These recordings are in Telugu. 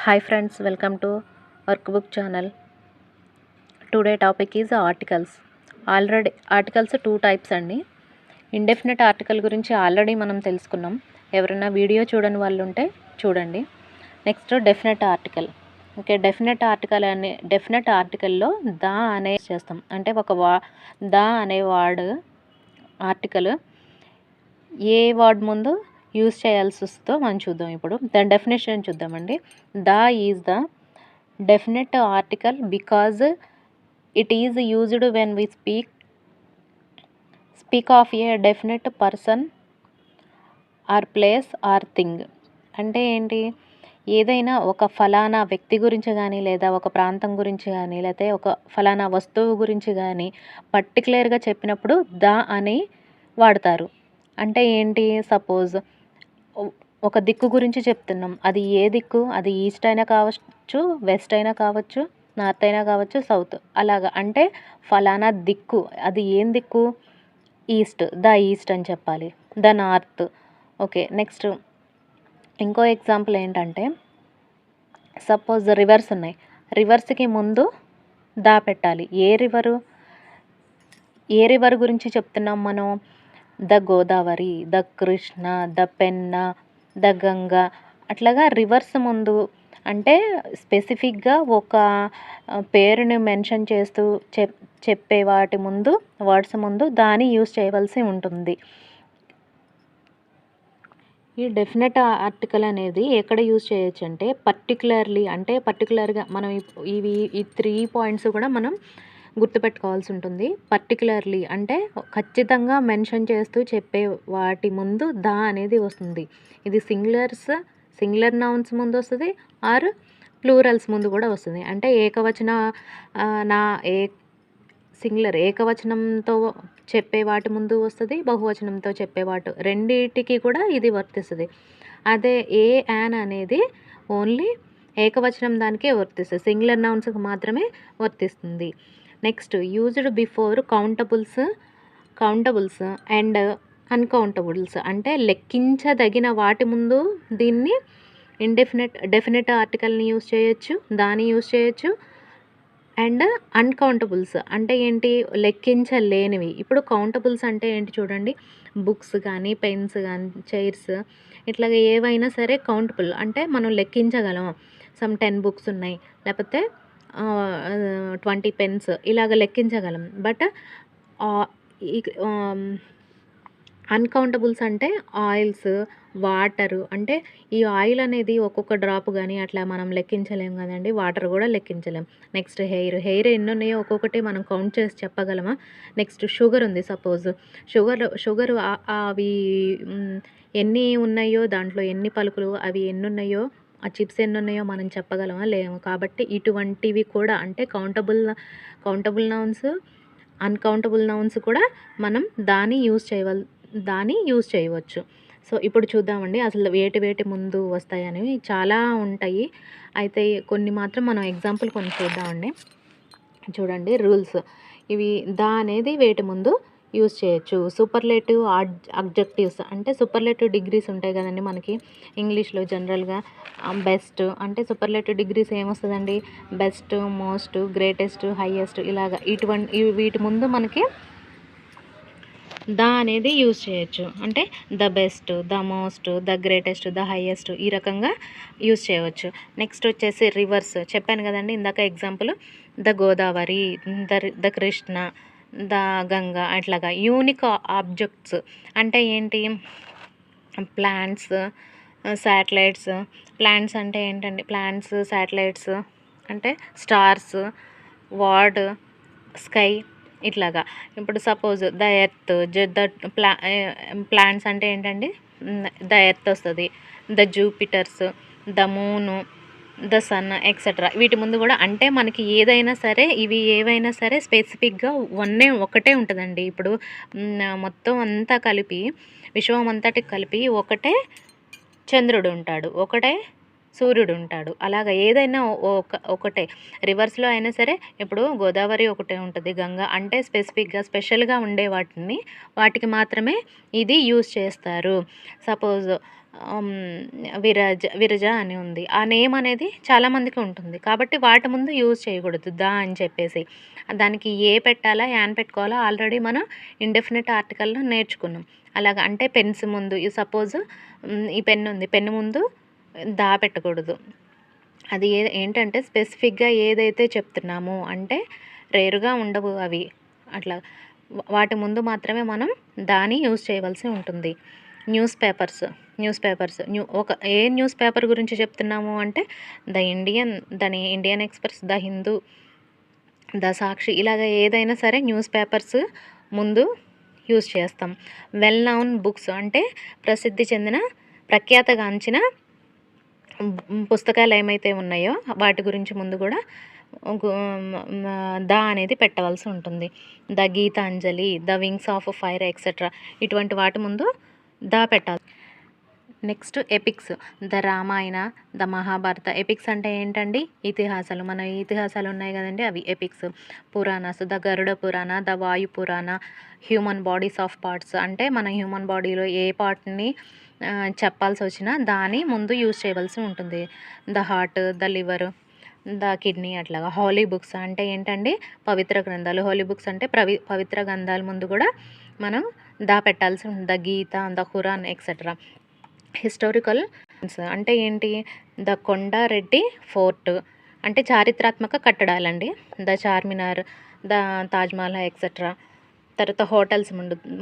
Hi friends, welcome to Workbook channel. Today topic is articles. Already articles two types అండి. ఇండెఫినెట్ ఆర్టికల్ గురించి ఆల్రెడీ మనం తెలుసుకున్నాం. ఎవరైనా వీడియో చూడని వాళ్ళు ఉంటే చూడండి. Next definite article. Okay, definite ఆర్టికల్లో ద అనే చేస్తాం. అంటే ద అనే వర్డ్ ఆర్టికల్ ఏ వర్డ్ ముందు యూజ్ చేయాల్సి వస్తుందో మనం చూద్దాం. ఇప్పుడు దాని డెఫినేషన్ చూద్దామండి. The is the definite article because it is used when we speak of a definite person or place or thing. అంటే ఏంటి, ఏదైనా ఒక ఫలానా వ్యక్తి గురించి కానీ, లేదా ఒక ప్రాంతం గురించి కానీ, లేకపోతే ఒక ఫలానా వస్తువు గురించి కానీ పర్టికులర్గా చెప్పినప్పుడు ద అని వాడతారు. అంటే ఏంటి, సపోజ్ ఒక దిక్కు గురించి చెప్తున్నాం. అది ఏ దిక్కు, అది ఈస్ట్ అయినా కావచ్చు, వెస్ట్ అయినా కావచ్చు, నార్త్ అయినా కావచ్చు, సౌత్, అలాగా. అంటే ఫలానా దిక్కు, అది ఏం దిక్కు, ఈస్ట్, ద ఈస్ట్ అని చెప్పాలి, ద నార్త్. ఓకే, నెక్స్ట్ ఇంకో ఎగ్జాంపుల్ ఏంటంటే, సపోజ్ రివర్స్ ఉన్నాయి. రివర్స్కి ముందు దా పెట్టాలి. ఏ రివర్ గురించి చెప్తున్నాం మనం? The Godavari, the Krishna, the Penna, the Ganga, అట్లాగా రివర్స్ ముందు. అంటే స్పెసిఫిక్గా ఒక పేరుని మెన్షన్ చేస్తూ చెప్పే వాటి ముందు, వర్డ్స్ ముందు దాన్ని యూజ్ చేయవలసి ఉంటుంది. ఈ డెఫినెట్ ఆర్టికల్ అనేది ఎక్కడ యూజ్ చేయొచ్చు అంటే పర్టికులర్గా మనం ఈ 3 పాయింట్స్ కూడా మనం గుర్తుపెట్టుకోవాల్సి ఉంటుంది. పర్టికులర్లీ అంటే ఖచ్చితంగా మెన్షన్ చేస్తూ చెప్పే వాటి ముందు ద అనేది వస్తుంది. ఇది సింగులర్ నౌన్స్ ముందు వస్తుంది, ఆర్ ప్లూరల్స్ ముందు కూడా వస్తుంది. అంటే ఏకవచనంతో చెప్పే వాటి ముందు వస్తుంది, బహువచనంతో చెప్పేవాటి రెండింటికి కూడా ఇది వర్తిస్తుంది. అదే యాన్ అనేది ఓన్లీ ఏకవచనం దానికే వర్తిస్తుంది, సింగులర్ నౌన్స్కి మాత్రమే వర్తిస్తుంది. Next used before countables and అన్కౌంటబుల్స్. అంటే లెక్కించదగిన వాటి ముందు దీన్ని డెఫినెట్ ఆర్టికల్ని యూజ్ చేయొచ్చు, దాన్ని యూజ్ చేయొచ్చు. అండ్ అన్కౌంటబుల్స్ అంటే ఏంటి, లెక్కించలేనివి. ఇప్పుడు కౌంటబుల్స్ అంటే ఏంటి చూడండి, బుక్స్ కానీ, పెన్స్ కానీ, చైర్స్, ఇట్లాగ ఏవైనా సరే కౌంటబుల్ అంటే మనం లెక్కించగలం. 10 బుక్స్ ఉన్నాయి, లేకపోతే 20 పెన్స్, ఇలాగ లెక్కించగలం. బట్ అన్కౌంటబుల్స్ అంటే ఆయిల్స్, వాటరు. అంటే ఈ ఆయిల్ అనేది ఒక్కొక్క డ్రాప్ కానీ అట్లా మనం లెక్కించలేం కదండి, వాటర్ కూడా లెక్కించలేం. నెక్స్ట్ హెయిర్ ఎన్ని ఉన్నాయో ఒక్కొక్కటి మనం కౌంట్ చేసి చెప్పగలమా? నెక్స్ట్ షుగర్ ఉంది, సపోజ్ షుగర్ అవి ఎన్ని ఉన్నాయో, దాంట్లో ఎన్ని పలుకులు, అవి ఎన్ని ఉన్నాయో, ఆ చిప్స్ ఎన్ని ఉన్నాయో మనం చెప్పగలమా? లేము. కాబట్టి ఇటువంటివి కూడా అంటే కౌంటబుల్ నౌన్స్, అన్కౌంటబుల్ నౌన్స్ కూడా మనం దాన్ని యూజ్ చేయవచ్చు. సో ఇప్పుడు చూద్దామండి అసలు వేటి ముందు వస్తాయి అనేవి చాలా ఉంటాయి. అయితే కొన్ని మాత్రం మనం ఎగ్జాంపుల్ కొన్ని చూద్దామండి. చూడండి రూల్స్. ఇవి ద అనేది వేటి ముందు యూజ్ చేయొచ్చు. సూపర్లేటివ్ అబ్జెక్టివ్స్ అంటే సూపర్లేటివ్ డిగ్రీస్ ఉంటాయి కదండి మనకి ఇంగ్లీష్లో జనరల్గా. బెస్ట్ అంటే సూపర్లేటివ్ డిగ్రీస్ ఏమొస్తుందండి, బెస్ట్, మోస్ట్, గ్రేటెస్ట్, హైయెస్ట్, ఇలాగా వీటి ముందు మనకి ద అనేది యూజ్ చేయొచ్చు. అంటే the best, the most, the greatest, the highest, ఈ రకంగా యూజ్ చేయవచ్చు. నెక్స్ట్ వచ్చేసి రివర్స్ చెప్పాను కదండి ఇందాక example, the Godavari, the Krishna, the Ganga, అట్లాగా. యూనిక్ ఆబ్జెక్ట్స్ అంటే ఏంటి, ప్లాంట్స్, శాటిలైట్స్. ప్లాంట్స్ అంటే ఏంటండి, ప్లాంట్స్, శాటిలైట్స్ అంటే స్టార్స్, వార్డ్, స్కై, ఇట్లాగా. ఇప్పుడు సపోజ్ ద ఎర్త్, ప్లాంట్స్ అంటే ఏంటండి, ద ఎర్త్ వస్తుంది, the Jupiters, the moon, the sun, et cetera. వీటి ముందు కూడా అంటే మనకి ఏదైనా సరే, ఇవి ఏవైనా సరే స్పెసిఫిక్గా ఒకటే ఉంటుందండి. ఇప్పుడు మొత్తం అంతా కలిపి, విశ్వం అంతటి కలిపి ఒకటే చంద్రుడు ఉంటాడు, ఒకటే సూర్యుడు ఉంటాడు. అలాగా ఏదైనా ఒకటే రివర్స్‌లో అయినా సరే ఇప్పుడు గోదావరి ఒకటే ఉంటది. గంగా అంటే స్పెసిఫిక్‌గా స్పెషల్‌గా ఉండే వాటికి మాత్రమే ఇది యూజ్ చేస్తారు. సపోజ్ విరజ అని ఉంది. ఆ నేమ్ అనేది చాలామందికి ఉంటుంది. కాబట్టి వాటి ముందు యూజ్ చేయకూడదు అని చెప్పేసి. దానికి ఏ పెట్టాలా, యాన్ పెట్టుకోవాలా ఆల్రెడీ మనం ఇండెఫినిట్ ఆర్టికల్‌లో నేర్చుకున్నాం. అలాగా అంటే పెన్స్ ముందు సపోజ్ ఈ పెన్ ఉంది. పెన్ ముందు పెట్టకూడదు. అది ఏంటంటే స్పెసిఫిక్‌గా ఏదైతే చెప్తున్నామో అంటే రేరుగా ఉండవు అవి. అట్లా వాటి ముందు మాత్రమే మనం దాన్ని యూజ్ చేయవలసి ఉంటుంది. న్యూస్ పేపర్స్ ఏ న్యూస్ పేపర్ గురించి చెప్తున్నాము అంటే Indian Express, the Hindu, the Sakshi ఇలాగ ఏదైనా సరే న్యూస్ పేపర్స్ ముందు యూజ్ చేస్తాం. వెల్ నౌన్ బుక్స్ అంటే ప్రసిద్ధి చెందిన ప్రఖ్యాతగాంచిన పుస్తకాలు ఏమైతే ఉన్నాయో వాటి గురించి ముందు కూడా అనేది పెట్టవలసి ఉంటుంది. The Gitanjali, the Wings of Fire etcetera ఇటువంటి వాటి ముందు పెట్టాలి. Next epics, the Ramayana, the Mahabharata. Epics అంటే ఏంటండి? ఇతిహాసాలు. మన ఇతిహాసాలు ఉన్నాయి కదండి, అవి ఎపిక్స్. పురాణాస్, ద గరుడ పురాణ, ద వాయు పురాణ. హ్యూమన్ బాడీస్ ఆఫ్ పార్ట్స్ అంటే మన హ్యూమన్ బాడీలో ఏ పార్ట్ని చెప్పాల్సి వచ్చినా దాని ముందు యూజ్ చేయవలసి ఉంటుంది. The heart, the liver, the kidney అట్లాగా. హోలీ బుక్స్ అంటే ఏంటండి? పవిత్ర గ్రంథాలు. హోలీ బుక్స్ అంటే పవిత్ర గ్రంథాల ముందు కూడా మనం పెట్టాల్సి ఉంటుంది. The Gita, the Quran et cetera. Historical అంటే ఏంటి? ద కొండారెడ్డి ఫోర్ట్ అంటే చారిత్రాత్మక కట్టడాలండి. The Charminar, the Taj Mahal et cetera. తర్వాత హోటల్స్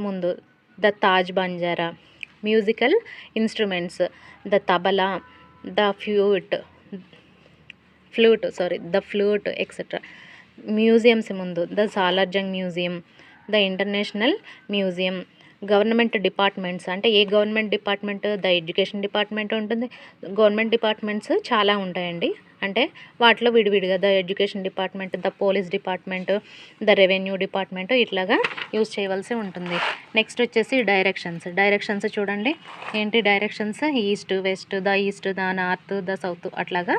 ముందు the Taj Banjara. Musical instruments, the tabla, the flute et cetera. Museums ముందు the Salarjung museum, the international museum. Government departments అంటే a government department? The education department ఉంటుంది. గవర్నమెంట్ డిపార్ట్మెంట్స్ చాలా ఉంటాయండి. అంటే వాటిలో విడివిడిగా the education department, the police department, the revenue department ఇట్లాగా యూజ్ చేయవలసి ఉంటుంది. నెక్స్ట్ వచ్చేసి డైరెక్షన్స్ చూడండి. ఏంటి directions? East, west, the east, the north, the south అట్లాగా.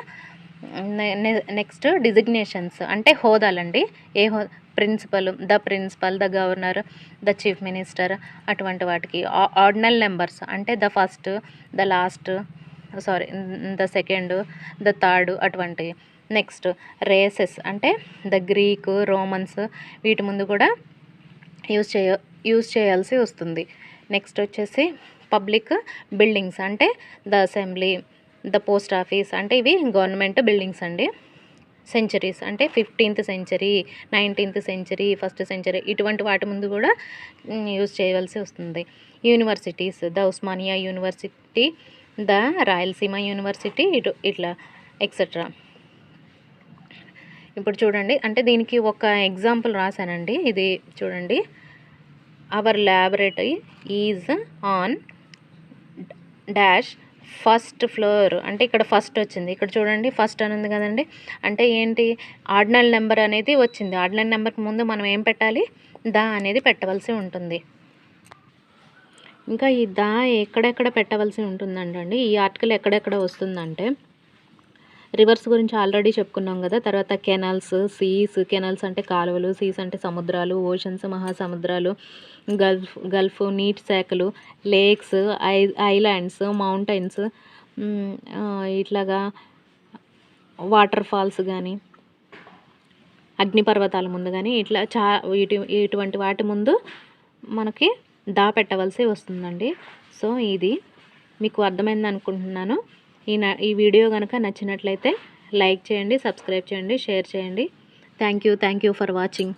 నెక్స్ట్ డిజిగ్నేషన్స్ అంటే హోదాలండి. Principal, the governor, the chief minister అటువంటి వాటికి. ఆర్డినల్ నెంబర్స్ అంటే the first, the last, the second, the third అటువంటివి. నెక్స్ట్ రేసెస్ అంటే ద గ్రీక్, రోమన్స్ వీటి ముందు కూడా యూజ్ చేయాల్సి వస్తుంది. నెక్స్ట్ వచ్చేసి పబ్లిక్ బిల్డింగ్స్ అంటే the assembly, the post office అంటే ఇవి గవర్నమెంట్ బిల్డింగ్స్ అండి. సెంచరీస్ అంటే 15th century, 19th century, 1st century ఇటువంటి వాటి ముందు కూడా యూజ్ చేయవలసి వస్తుంది. Universities, the Osmania university, the Rayalaseema university ఇట్లా ఎక్సెట్రా. ఇప్పుడు చూడండి, అంటే దీనికి ఒక ఎగ్జాంపుల్ రాశానండి. ఇది చూడండి. Our laboratory is on dash first floor అంటే ఇక్కడ ఫస్ట్ వచ్చింది. ఇక్కడ చూడండి ఫస్ట్ అని ఉంది కదండి. అంటే ఏంటి? ఆర్డినల్ నెంబర్ అనేది వచ్చింది. ఆర్డినల్ నెంబర్కి ముందు మనం ఏం పెట్టాలి? ద అనేది పెట్టవలసి ఉంటుంది. ఇంకా ఈ ద ఎక్కడెక్కడ పెట్టవలసి ఉంటుందంటండి. ఈ ఆర్టికల్ ఎక్కడెక్కడ వస్తుందంటే రివర్స్ గురించి ఆల్రెడీ చెప్పుకున్నాం కదా. తర్వాత కెనాల్స్, కెనాల్స్ అంటే కాలువలు, సీస్ అంటే సముద్రాలు, ఓషన్స్ మహాసముద్రాలు, గల్ఫ్ నీటి శాఖలు, లేక్స్, ఐలాండ్స్, మౌంటైన్స్ ఇట్లాగా వాటర్ ఫాల్స్ కానీ అగ్నిపర్వతాల ముందు కానీ ఇట్లా ఇటువంటి వాటి ముందు మనకి పెట్టవలసి వస్తుందండి. సో ఇది మీకు అర్థమైంది అనుకుంటున్నాను. ఈ వీడియో కనుక నచ్చినట్లయితే లైక్ చేయండి, సబ్స్క్రైబ్ చేయండి, షేర్ చేయండి. Thank you for watching.